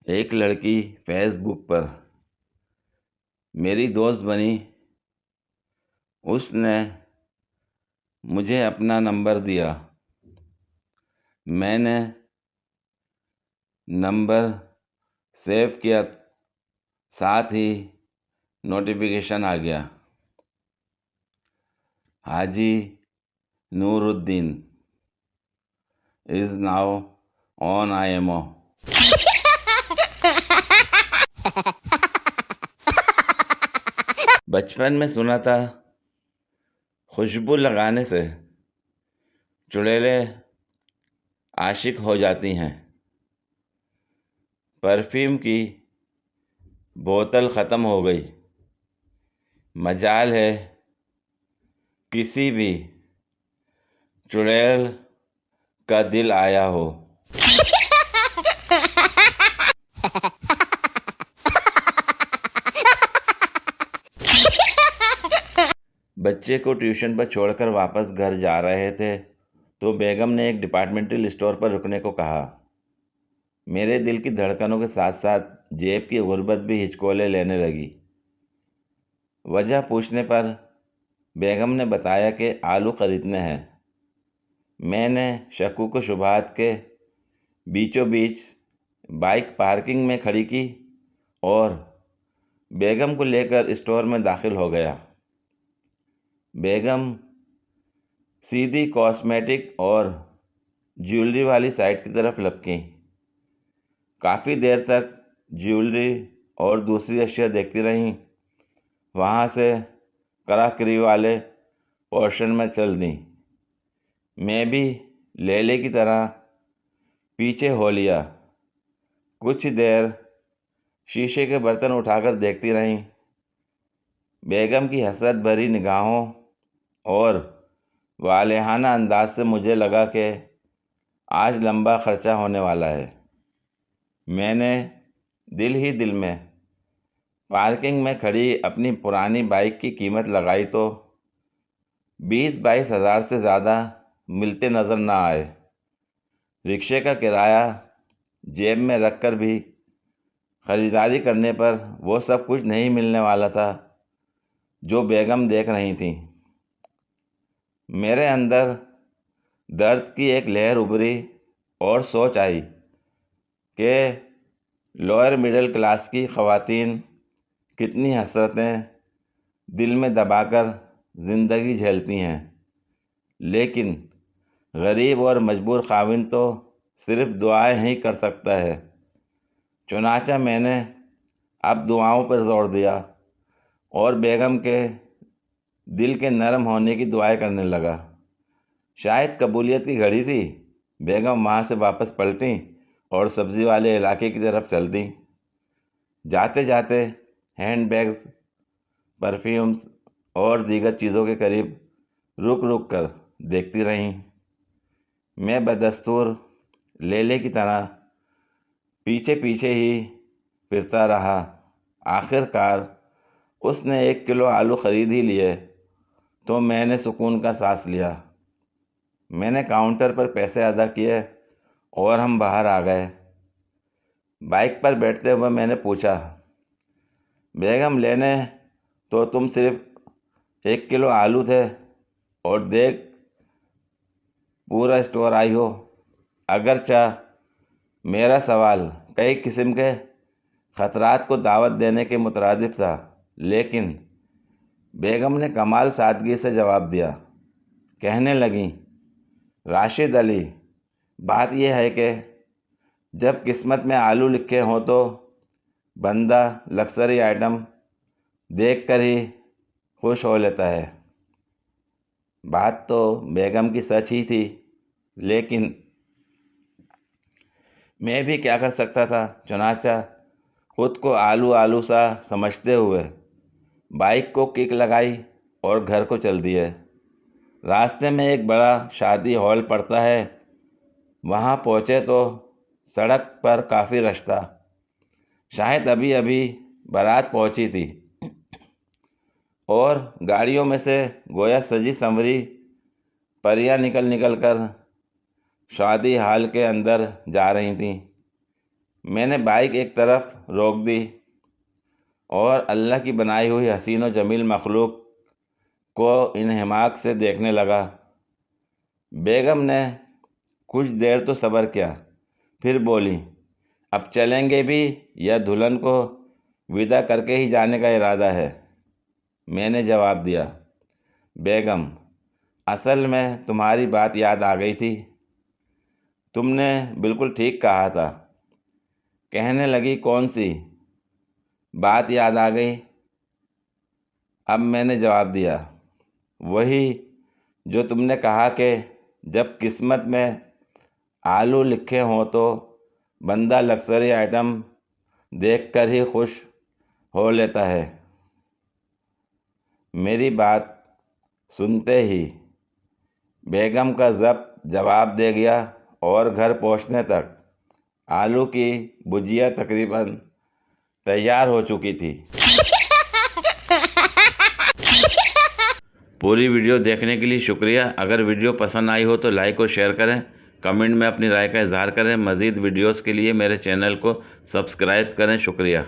ایک لڑکی فیس بک پر میری دوست بنی۔ اس نے مجھے اپنا نمبر دیا۔ میں نے نمبر سیو کیا، ساتھ ہی نوٹیفیکیشن آ گیا، حاجی نور الدین از ناؤ آن IMO۔ بچپن میں سنا تھا خوشبو لگانے سے چڑیلیں عاشق ہو جاتی ہیں۔ پرفیوم کی بوتل ختم ہو گئی، مجال ہے کسی بھی چڑیل کا دل آیا ہو۔ بچے کو ٹیوشن پر چھوڑ کر واپس گھر جا رہے تھے تو بیگم نے ایک ڈپارٹمنٹل اسٹور پر رکنے کو کہا۔ میرے دل کی دھڑکنوں کے ساتھ ساتھ جیب کی غربت بھی ہچکولے لینے لگی۔ وجہ پوچھنے پر بیگم نے بتایا کہ آلو خریدنے ہیں۔ میں نے شکوک و شبہات کے بیچوں بیچ بائک پارکنگ میں کھڑی کی اور بیگم کو لے کر اسٹور میں داخل ہو گیا۔ بیگم سیدھی کاسمیٹک اور جیولری والی سائٹ کی طرف لپکیں۔ کافی دیر تک جیولری اور دوسری اشیاء دیکھتی رہیں، وہاں سے کراکری والے پورشن میں چل دیں۔ میں بھی لیلے کی طرح پیچھے ہو لیا۔ کچھ دیر شیشے کے برتن اٹھا کر دیکھتی رہیں۔ بیگم کی حسرت بھری نگاہوں اور والہانہ انداز سے مجھے لگا کہ آج لمبا خرچہ ہونے والا ہے۔ میں نے دل ہی دل میں پارکنگ میں کھڑی اپنی پرانی بائک کی قیمت لگائی تو 20-22 ہزار سے زیادہ ملتے نظر نہ آئے۔ رکشے کا کرایہ جیب میں رکھ کر بھی خریداری کرنے پر وہ سب کچھ نہیں ملنے والا تھا جو بیگم دیکھ رہی تھیں۔ میرے اندر درد کی ایک لہر ابھری اور سوچ آئی کہ لوئر مڈل کلاس کی خواتین کتنی حسرتیں دل میں دبا کر زندگی جھیلتی ہیں، لیکن غریب اور مجبور خاوند تو صرف دعائیں ہی کر سکتا ہے۔ چنانچہ میں نے اب دعاؤں پر زور دیا اور بیگم کے دل کے نرم ہونے کی دعائیں کرنے لگا۔ شاید قبولیت کی گھڑی تھی، بیگم وہاں سے واپس پلٹیں اور سبزی والے علاقے کی طرف چل دیں۔ جاتے جاتے ہینڈ بیگز، پرفیومز اور دیگر چیزوں کے قریب رک رک کر دیکھتی رہیں۔ میں بدستور لیلے کی طرح پیچھے پیچھے ہی پھرتا رہا۔ آخر کار اس نے 1 کلو آلو خرید ہی لیے تو میں نے سکون کا سانس لیا۔ میں نے کاؤنٹر پر پیسے ادا کیے اور ہم باہر آ گئے۔ بائک پر بیٹھتے ہوئے میں نے پوچھا، بیگم لینے تو تم صرف 1 کلو آلو تھے اور دیکھ پورا اسٹور آئی ہو۔ اگرچہ میرا سوال کئی قسم کے خطرات کو دعوت دینے کے مترادف تھا، لیکن بیگم نے کمال سادگی سے جواب دیا۔ کہنے لگیں، راشد علی، بات یہ ہے کہ جب قسمت میں آلو لکھے ہوں تو بندہ لگژری آئٹم دیکھ کر ہی خوش ہو لیتا ہے۔ بات تو بیگم کی سچ ہی تھی، لیکن میں بھی کیا کر سکتا تھا؟ چنانچہ خود کو آلو آلو سا سمجھتے ہوئے بائک کو کک لگائی اور گھر کو چل دیے۔ راستے میں ایک بڑا شادی ہال پڑتا ہے، وہاں پہنچے تو سڑک پر کافی رش تھا۔ شاید ابھی ابھی بارات پہنچی تھی اور گاڑیوں میں سے گویا سجی سنوری پریاں نکل نکل کر شادی ہال کے اندر جا رہی تھیں۔ میں نے بائک ایک طرف روک دی اور اللہ کی بنائی ہوئی حسین و جمیل مخلوق کو انہماک سے دیکھنے لگا۔ بیگم نے کچھ دیر تو صبر کیا، پھر بولی، اب چلیں گے بھی یا دلہن کو ودا کر کے ہی جانے کا ارادہ ہے؟ میں نے جواب دیا، بیگم، اصل میں تمہاری بات یاد آ گئی تھی، تم نے بالکل ٹھیک کہا تھا۔ کہنے لگی، کون سی بات یاد آ گئی؟ اب میں نے جواب دیا، وہی جو تم نے کہا کہ جب قسمت میں آلو لکھے ہوں تو بندہ لگژری آئٹم دیکھ کر ہی خوش ہو لیتا ہے۔ میری بات سنتے ہی بیگم کا ضبط جواب دے گیا اور گھر پہنچنے تک آلو کی بھجیا تقریباً تیار ہو چکی تھی۔ پوری ویڈیو دیکھنے کے لیے شکریہ۔ اگر ویڈیو پسند آئی ہو تو لائک اور شیئر کریں، کمنٹ میں اپنی رائے کا اظہار کریں۔ مزید ویڈیوز کے لیے میرے چینل کو سبسکرائب کریں۔ شکریہ۔